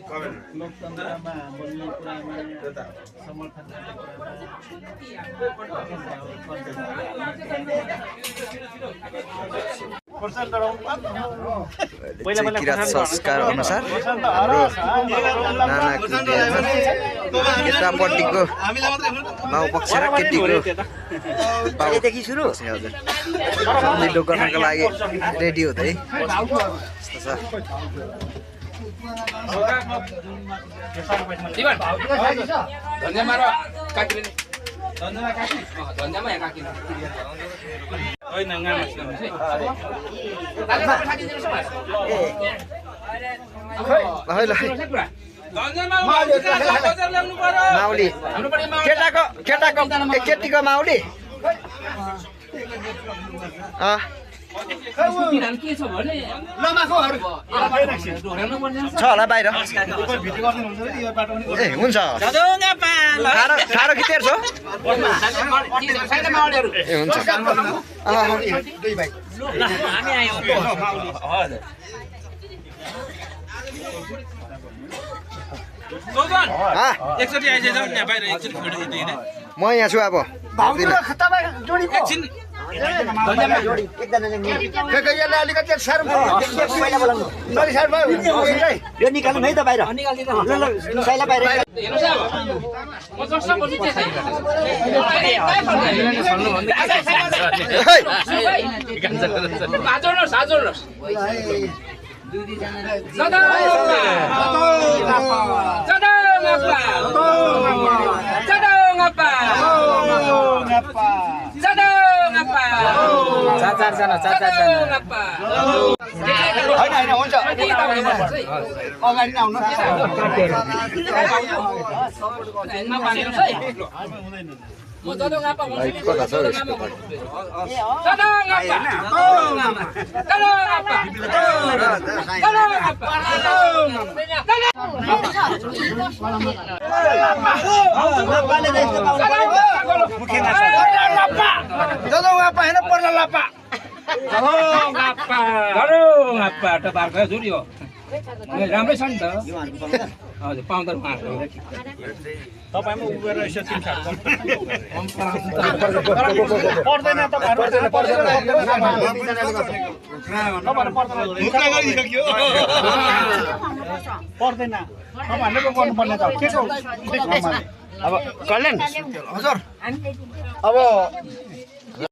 लोकतन्त्रमा बोल्ने कुरामा समर्थन गर्ने कुरामा किरात संस्कार अनुसार नाना केटापट्टिको बाउ पक्ष र केटीको सुरु लिडो गर्नको लागि रेडी हुँदै यस्तो माउली केटीको माउली छ होला बाहिर ए हुन्छ ठाडो खितेर छ ए हुन्छ म यहाँ छु अब निकाल्नु है त बाहिर राम्रै छ नि त हजुर पाउँदा तपाईमा उभिएर यसो तिन साल पर्दैन पर्दैन तपाईहरुले पो गर्नुपर्ने त के को अब कल्याण हजुर अब